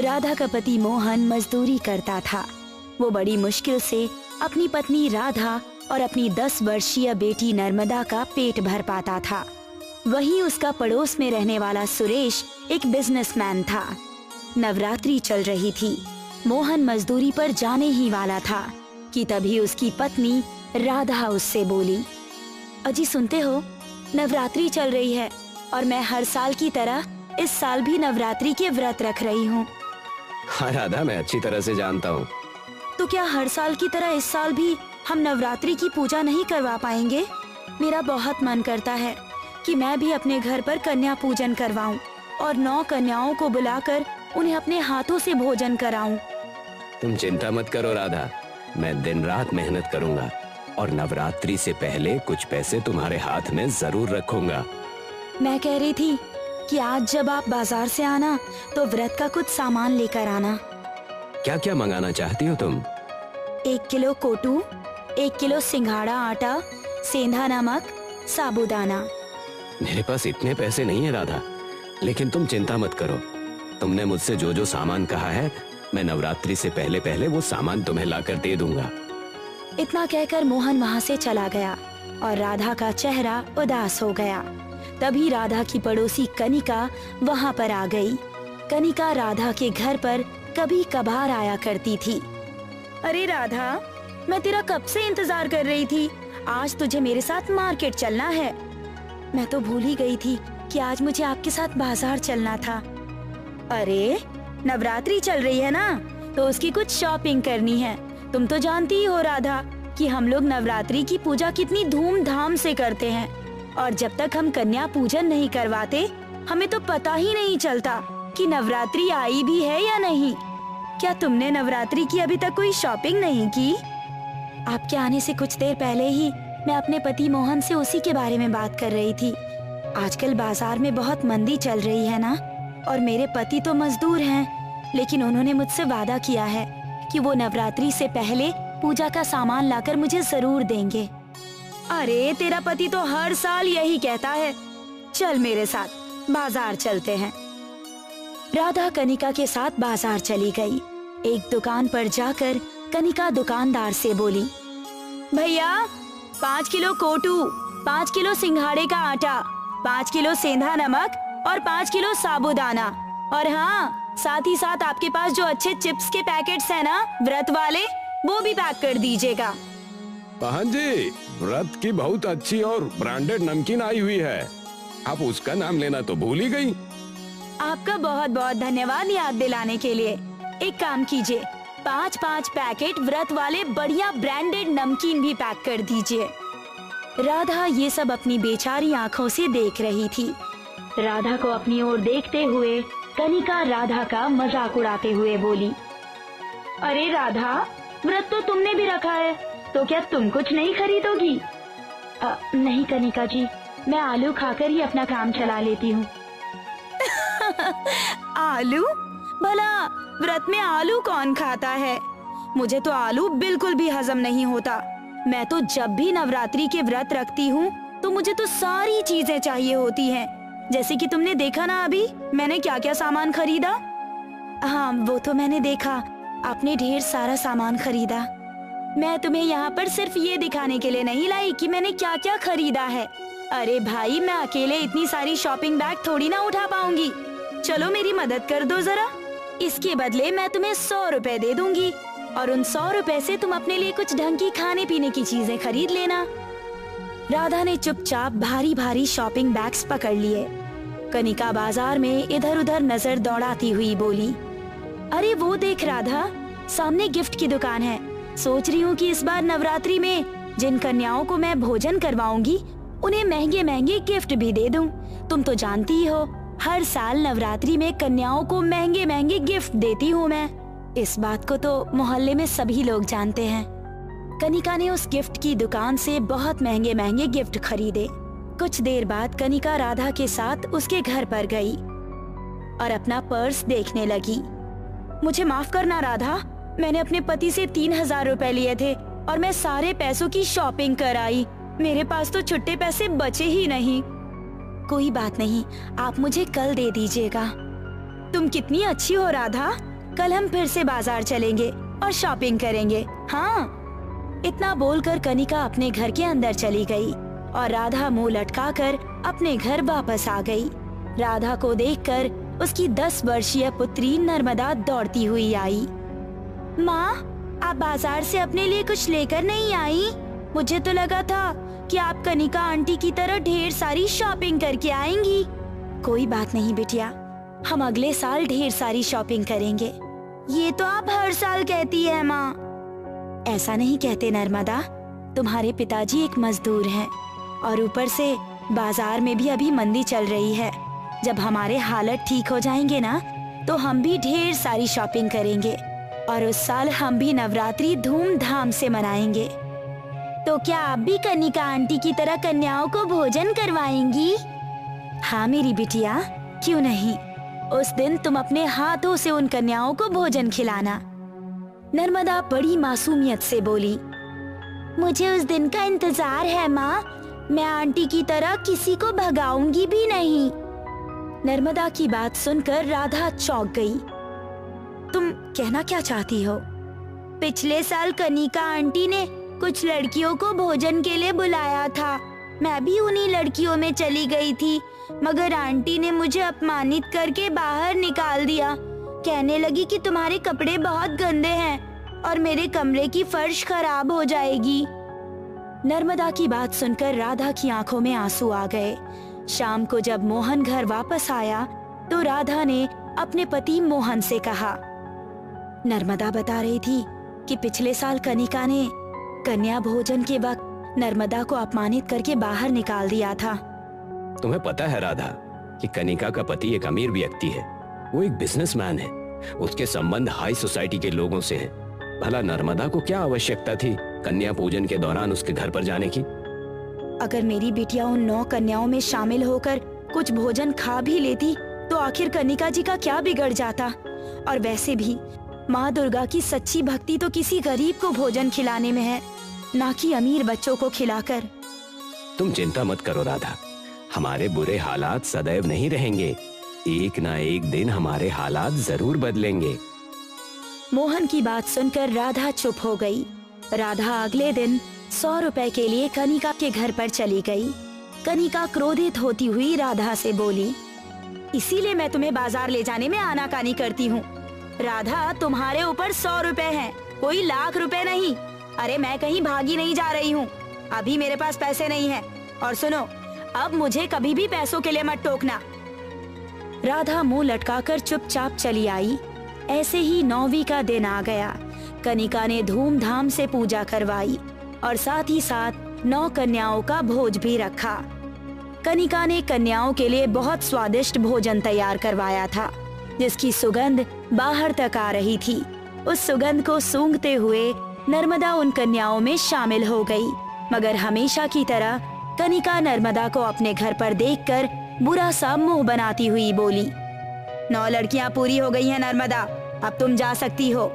राधा का पति मोहन मजदूरी करता था। वो बड़ी मुश्किल से अपनी पत्नी राधा और अपनी 10 वर्षीय बेटी नर्मदा का पेट भर पाता था। वहीं उसका पड़ोस में रहने वाला सुरेश एक बिजनेसमैन था। नवरात्रि चल रही थी। मोहन मजदूरी पर जाने ही वाला था कि तभी उसकी पत्नी राधा उससे बोली, अजी सुनते हो, नवरात्रि चल रही है और मैं हर साल की तरह इस साल भी नवरात्रि के व्रत रख रही हूँ। हाँ राधा, मैं अच्छी तरह से जानता हूँ। तो क्या हर साल की तरह इस साल भी हम नवरात्रि की पूजा नहीं करवा पाएंगे? मेरा बहुत मन करता है कि मैं भी अपने घर पर कन्या पूजन करवाऊं और 9 कन्याओं को बुलाकर उन्हें अपने हाथों से भोजन कराऊं। तुम चिंता मत करो राधा, मैं दिन रात मेहनत करूंगा और नवरात्रि से पहले कुछ पैसे तुम्हारे हाथ में जरूर रखूंगा। मैं कह रही थी कि आज जब आप बाजार से आना तो व्रत का कुछ सामान लेकर आना। क्या क्या मंगाना चाहती हो तुम? 1 किलो कोटू, 1 किलो सिंघाड़ा आटा, सेंधा नमक, साबूदाना। मेरे पास इतने पैसे नहीं है राधा, लेकिन तुम चिंता मत करो। तुमने मुझसे जो जो सामान कहा है, मैं नवरात्रि से पहले पहले वो सामान तुम्हें लाकर दे दूंगा। इतना कहकर मोहन वहाँ से चला गया और राधा का चेहरा उदास हो गया। तभी राधा की पड़ोसी कनिका वहाँ पर आ गई। कनिका राधा के घर पर कभी कभार आया करती थी। अरे राधा, मैं तेरा कब से इंतजार कर रही थी। आज तुझे मेरे साथ मार्केट चलना है। मैं तो भूल ही गई थी कि आज मुझे आपके साथ बाजार चलना था। अरे नवरात्रि चल रही है ना, तो उसकी कुछ शॉपिंग करनी है। तुम तो जानती ही हो राधा कि हम लोग नवरात्रि की पूजा कितनी धूमधाम से करते हैं और जब तक हम कन्या पूजन नहीं करवाते हमें तो पता ही नहीं चलता कि नवरात्रि आई भी है या नहीं। क्या तुमने नवरात्रि की अभी तक कोई शॉपिंग नहीं की? आपके आने से कुछ देर पहले ही मैं अपने पति मोहन से उसी के बारे में बात कर रही थी। आजकल बाजार में बहुत मंदी चल रही है ना, और मेरे पति तो मजदूर हैं, लेकिन उन्होंने मुझसे वादा किया है कि वो नवरात्रि से पहले पूजा का सामान लाकर मुझे जरूर देंगे। अरे तेरा पति तो हर साल यही कहता है। चल मेरे साथ बाजार चलते हैं। राधा कनिका के साथ बाजार चली गई। एक दुकान पर जाकर कनिका दुकानदार से बोली, भैया 5 किलो कोटू, 5 किलो सिंघाड़े का आटा, 5 किलो सेंधा नमक और 5 किलो साबूदाना, और हाँ साथ ही साथ आपके पास जो अच्छे चिप्स के पैकेट्स हैं ना व्रत वाले, वो भी पैक कर दीजिएगा। बहन जी, व्रत की बहुत अच्छी और ब्रांडेड नमकीन आई हुई है। आप उसका नाम लेना तो भूल ही गई। आपका बहुत बहुत धन्यवाद याद दिलाने के लिए। एक काम कीजिए, 5-5 पैकेट व्रत वाले बढ़िया ब्रांडेड नमकीन भी पैक कर दीजिए। राधा ये सब अपनी बेचारी आंखों से देख रही थी। राधा को अपनी ओर देखते हुए कनिका राधा का मजाक उड़ाते हुए बोली, अरे राधा, व्रत तो तुमने भी रखा है, तो क्या तुम कुछ नहीं खरीदोगी? नहीं कनिका जी, मैं आलू खाकर ही अपना काम चला लेती हूँ। आलू? भला व्रत में आलू कौन खाता है? मुझे तो आलू बिल्कुल भी हजम नहीं होता। मैं तो जब भी नवरात्रि के व्रत रखती हूँ तो मुझे तो सारी चीजें चाहिए होती हैं। जैसे कि तुमने देखा ना अभी मैंने क्या क्या सामान खरीदा। हाँ वो तो मैंने देखा, आपने ढेर सारा सामान खरीदा। मैं तुम्हें यहाँ पर सिर्फ ये दिखाने के लिए नहीं लाई कि मैंने क्या क्या खरीदा है। अरे भाई, मैं अकेले इतनी सारी शॉपिंग बैग थोड़ी ना उठा पाऊंगी। चलो मेरी मदद कर दो जरा। इसके बदले मैं तुम्हें 100 रुपए दे दूंगी और उन 100 रुपए से तुम अपने लिए कुछ ढंग की खाने पीने की चीजें खरीद लेना। राधा ने चुपचाप भारी भारी शॉपिंग बैग्स पकड़ लिए। कनिका बाजार में इधर उधर नजर दौड़ाती हुई बोली, अरे वो देख राधा, सामने गिफ्ट की दुकान है। सोच रही हूँ कि इस बार नवरात्रि में जिन कन्याओं को मैं भोजन करवाऊंगी उन्हें महंगे महंगे गिफ्ट भी दे दूं। तुम तो जानती ही हो, हर साल नवरात्रि में कन्याओं को महंगे महंगे गिफ्ट देती हूँ मैं। इस बात को तो मोहल्ले में सभी लोग जानते हैं। कनिका ने उस गिफ्ट की दुकान से बहुत महंगे महंगे गिफ्ट खरीदे। कुछ देर बाद कनिका राधा के साथ उसके घर पर गई और अपना पर्स देखने लगी। मुझे माफ करना राधा, मैंने अपने पति से 3000 रुपए लिए थे और मैं सारे पैसों की शॉपिंग कराई। मेरे पास तो छुट्टे पैसे बचे ही नहीं। कोई बात नहीं, आप मुझे कल दे दीजिएगा। तुम कितनी अच्छी हो राधा, कल हम फिर से बाजार चलेंगे और शॉपिंग करेंगे। हाँ। इतना बोलकर कनिका अपने घर के अंदर चली गई और राधा मुंह लटकाकर अपने घर वापस आ गई। राधा को देखकर उसकी 10 वर्षीय पुत्री नर्मदा दौड़ती हुई आई। माँ, आप बाजार से अपने लिए कुछ लेकर नहीं आई? मुझे तो लगा था कि आप कनिका आंटी की तरह ढेर सारी शॉपिंग करके आएंगी। कोई बात नहीं बिटिया, हम अगले साल ढेर सारी शॉपिंग करेंगे। ये तो आप हर साल कहती है माँ। ऐसा नहीं कहते नर्मदा, तुम्हारे पिताजी एक मजदूर हैं और ऊपर से बाजार में भी अभी मंदी चल रही है। जब हमारे हालत ठीक हो जाएंगे ना, तो हम भी ढेर सारी शॉपिंग करेंगे और उस साल हम भी नवरात्रि धूमधाम से मनाएंगे। तो क्या आप भी कनिका आंटी की तरह कन्याओं को भोजन करवाएंगी? हाँ मेरी बिटिया, क्यों नहीं। उस दिन तुम अपने हाथों से उन कन्याओं को भोजन खिलाना। नर्मदा बड़ी मासूमियत से बोली। मुझे उस दिन का इंतजार है माँ। मैं आंटी की तरह किसी को भगाऊंगी भी नहीं। नर्मदा की बात सुनकर राधा चौंक गई। तुम कहना क्या चाहती हो? पिछले साल कनिका आंटी ने कुछ लड़कियों को भोजन के लिए बुलाया था। मैं भी उन्हीं लड़कियों में चली गई थी, मगर आंटी ने मुझे अपमानित करके बाहर निकाल दिया। कहने लगी कि तुम्हारे कपड़े बहुत गंदे हैं और मेरे कमरे की फर्श खराब हो जाएगी। नर्मदा की बात सुनकर राधा की आंखों में आंसू आ गए। शाम को जब मोहन घर वापस आया तो राधा ने अपने पति मोहन से कहा, नर्मदा बता रही थी कि पिछले साल कनिका ने कन्या भोजन के वक्त नर्मदा को अपमानित करके बाहर निकाल दिया था। तुम्हें पता है राधा कि कनिका का पति एक अमीर व्यक्ति है। वो एक बिजनेसमैन है। उसके संबंध हाई सोसाइटी के लोगों से हैं। भला नर्मदा को क्या आवश्यकता थी कन्या पूजन के दौरान उसके घर पर जाने की? अगर मेरी बिटिया उन 9 कन्याओं में शामिल होकर कुछ भोजन खा भी लेती तो आखिर कनिका जी का क्या बिगड़ जाता? और वैसे भी माँ दुर्गा की सच्ची भक्ति तो किसी गरीब को भोजन खिलाने में है, ना कि अमीर बच्चों को खिलाकर। तुम चिंता मत करो राधा, हमारे बुरे हालात सदैव नहीं रहेंगे। एक ना एक दिन हमारे हालात जरूर बदलेंगे। मोहन की बात सुनकर राधा चुप हो गई। राधा अगले दिन 100 रुपए के लिए कनिका के घर पर चली गई। कनिका क्रोधित होती हुई राधा से बोली, इसीलिए मैं तुम्हें बाजार ले जाने में आनाकानी करती हूँ। राधा, तुम्हारे ऊपर 100 रुपए हैं, कोई लाख रुपए नहीं। अरे मैं कहीं भागी नहीं जा रही हूँ, अभी मेरे पास पैसे नहीं है। और सुनो, अब मुझे कभी भी पैसों के लिए मत टोकना। राधा मुंह लटकाकर चुपचाप चली आई। ऐसे ही 9वीं का दिन आ गया। कनिका ने धूमधाम से पूजा करवाई और साथ ही साथ 9 कन्याओं का भोज भी रखा। कनिका ने कन्याओं के लिए बहुत स्वादिष्ट भोजन तैयार करवाया था, जिसकी सुगंध बाहर तक आ रही थी। उस सुगंध को सूंघते हुए नर्मदा उन कन्याओं में शामिल हो गई, मगर हमेशा की तरह कनिका नर्मदा को अपने घर पर देखकर बुरा सा मुंह बनाती हुई बोली, 9 लड़कियां पूरी हो गई हैं नर्मदा, अब तुम जा सकती हो।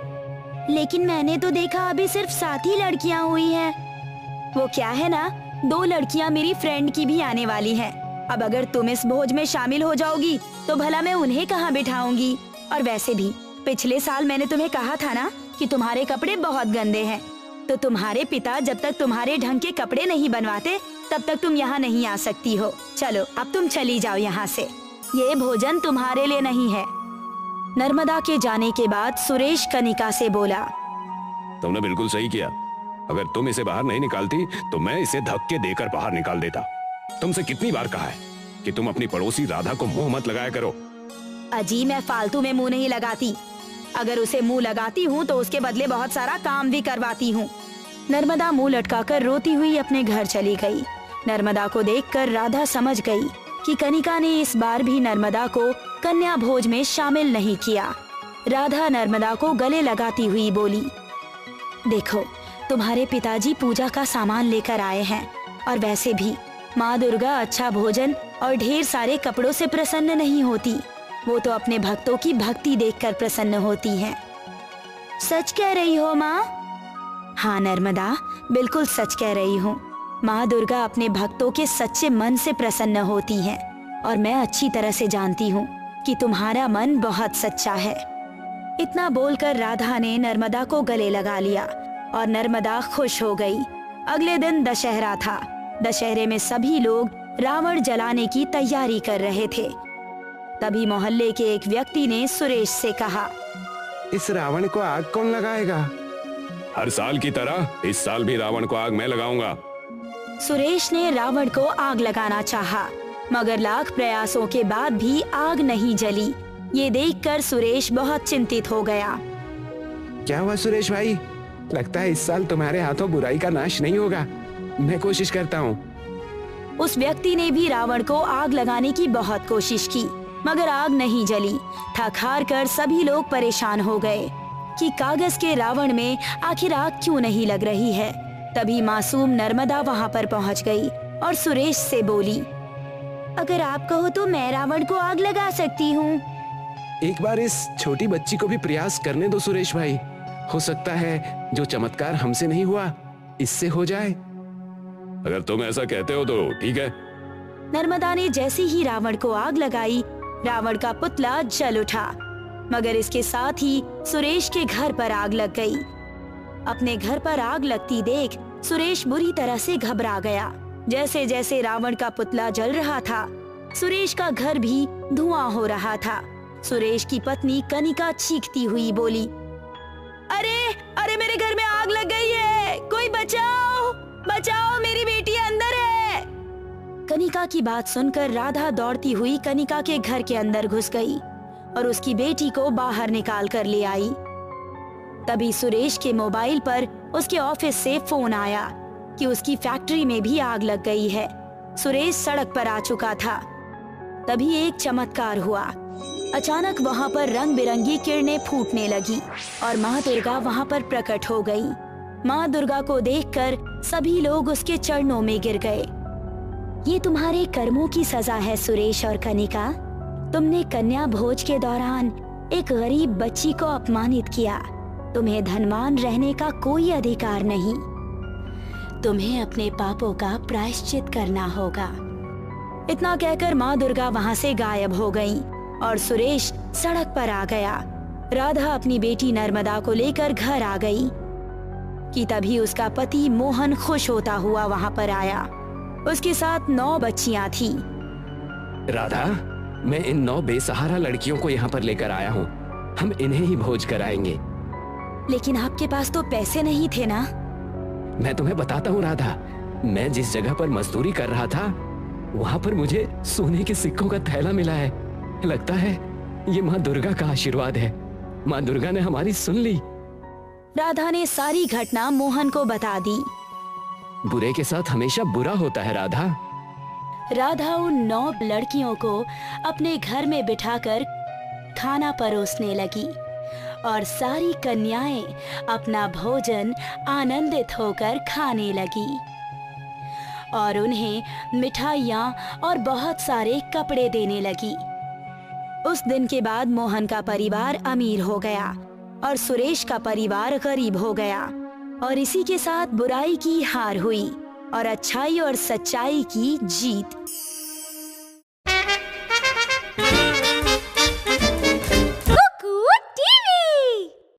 लेकिन मैंने तो देखा अभी सिर्फ 7 ही लड़कियां हुई हैं। वो क्या है ना, 2 लड़कियां मेरी फ्रेंड की भी आने वाली हैं। अब अगर तुम इस भोज में शामिल हो जाओगी तो भला मैं उन्हें कहाँ बिठाऊंगी? और वैसे भी पिछले साल मैंने तुम्हें कहा था ना कि तुम्हारे कपड़े बहुत गंदे हैं, तो तुम्हारे पिता जब तक तुम्हारे ढंग के कपड़े नहीं बनवाते तब तक तुम यहाँ नहीं आ सकती हो। चलो अब तुम चली जाओ यहाँ से, ये भोजन तुम्हारे लिए नहीं है। नर्मदा के जाने के बाद सुरेश कनिका से बोला, तुमने बिल्कुल सही किया। अगर तुम इसे बाहर नहीं निकालती तो मैं इसे धक्के देकर बाहर निकाल देता। तुमसे कितनी बार कहा है कि तुम अपनी पड़ोसी राधा को मुंह मत लगाया करो। अजी, मैं फालतू में मुंह नहीं लगाती। अगर उसे मुंह लगाती हूँ तो उसके बदले बहुत सारा काम भी करवाती हूँ। नर्मदा मुंह लटकाकर रोती हुई अपने घर चली गई। नर्मदा को देखकर राधा समझ गई कि कनिका ने इस बार भी नर्मदा को कन्या भोज में शामिल नहीं किया। राधा नर्मदा को गले लगाती हुई बोली, देखो तुम्हारे पिताजी पूजा का सामान लेकर आए हैं, और वैसे भी माँ दुर्गा अच्छा भोजन और ढेर सारे कपड़ों से प्रसन्न नहीं होती। वो तो अपने भक्तों की भक्ति देखकर प्रसन्न होती हैं। सच कह रही हो माँ? हाँ नर्मदा, बिल्कुल सच कह रही हूँ। माँ दुर्गा अपने भक्तों के सच्चे मन से प्रसन्न होती हैं, और मैं अच्छी तरह से जानती हूँ कि तुम्हारा मन बहुत सच्चा है। इतना बोलकर राधा ने नर्मदा को गले लगा लिया और नर्मदा खुश हो गई। अगले दिन दशहरा था। दशहरे में सभी लोग रावण जलाने की तैयारी कर रहे थे। तभी मोहल्ले के एक व्यक्ति ने सुरेश से कहा, इस रावण को आग कौन लगाएगा? हर साल की तरह इस साल भी रावण को आग मैं लगाऊंगा। सुरेश ने रावण को आग लगाना चाहा, मगर लाख प्रयासों के बाद भी आग नहीं जली। ये देखकर सुरेश बहुत चिंतित हो गया। क्या हुआ सुरेश भाई? लगता है इस साल तुम्हारे हाथों बुराई का नाश नहीं होगा। मैं कोशिश करता हूँ। उस व्यक्ति ने भी रावण को आग लगाने की बहुत कोशिश की, मगर आग नहीं जली। थक हार कर सभी लोग परेशान हो गए कि कागज के रावण में आखिर आग क्यों नहीं लग रही है। तभी मासूम नर्मदा वहाँ पर पहुँच गई और सुरेश से बोली, अगर आप कहो तो मैं रावण को आग लगा सकती हूँ। एक बार इस छोटी बच्ची को भी प्रयास करने दो सुरेश भाई। हो सकता है जो चमत्कार हमसे नहीं हुआ इससे हो जाए। अगर तुम ऐसा कहते हो तो ठीक है। नर्मदा ने जैसे ही रावण को आग लगाई, रावण का पुतला जल उठा, मगर इसके साथ ही सुरेश के घर पर आग लग गई। अपने घर पर आग लगती देख सुरेश बुरी तरह से घबरा गया। जैसे जैसे रावण का पुतला जल रहा था, सुरेश का घर भी धुआं हो रहा था। सुरेश की पत्नी कनिका चीखती हुई बोली, अरे अरे मेरे घर में आग लग गई है, कोई बचाओ बचाओ, मेरी बेटी अंदर है। कनिका की बात सुनकर राधा दौड़ती हुई कनिका के घर के अंदर घुस गई और उसकी बेटी को बाहर निकाल कर ले आई। तभी सुरेश के मोबाइल पर उसके ऑफिस से फोन आया कि उसकी फैक्ट्री में भी आग लग गई है। सुरेश सड़क पर आ चुका था। तभी एक चमत्कार हुआ। अचानक वहाँ पर रंग बिरंगी किरणें फूटने लगी और माँ दुर्गा वहाँ पर प्रकट हो गई। माँ दुर्गा को देखकर सभी लोग उसके चरणों में गिर गए। ये तुम्हारे कर्मों की सजा है सुरेश और कनिका। तुमने कन्या भोज के दौरान एक गरीब बच्ची को अपमानित किया। तुम्हें धनवान रहने का कोई अधिकार नहीं। तुम्हें अपने पापों का प्रायश्चित करना होगा। इतना कहकर माँ दुर्गा वहाँ से गायब हो गई और सुरेश सड़क पर आ गया। राधा अपनी बेटी नर्मदा को लेकर घर आ गई कि तभी उसका पति मोहन खुश होता हुआ वहाँ पर आया। उसके साथ 9 बच्चियां थी। राधा, मैं इन 9 बेसहारा लड़कियों को यहाँ पर लेकर आया हूँ। हम इन्हें ही भोज कराएंगे। लेकिन आपके पास तो पैसे नहीं थे ना? मैं तुम्हें बताता हूँ राधा, मैं जिस जगह पर मजदूरी कर रहा था वहाँ पर मुझे सोने के सिक्कों का थैला मिला है। लगता है ये माँ दुर्गा का आशीर्वाद है। माँ दुर्गा ने हमारी सुन ली। राधा ने सारी घटना मोहन को बता दी। बुरे के साथ हमेशा बुरा होता है राधा। राधा उन 9 लड़कियों को अपने घर में बिठाकर खाना परोसने लगी और सारी कन्याएं अपना भोजन आनंदित होकर खाने लगी और उन्हें मिठाइयाँ और बहुत सारे कपड़े देने लगी। उस दिन के बाद मोहन का परिवार अमीर हो गया और सुरेश का परिवार गरीब हो गया और इसी के साथ बुराई की हार हुई और अच्छाई और सच्चाई की जीत।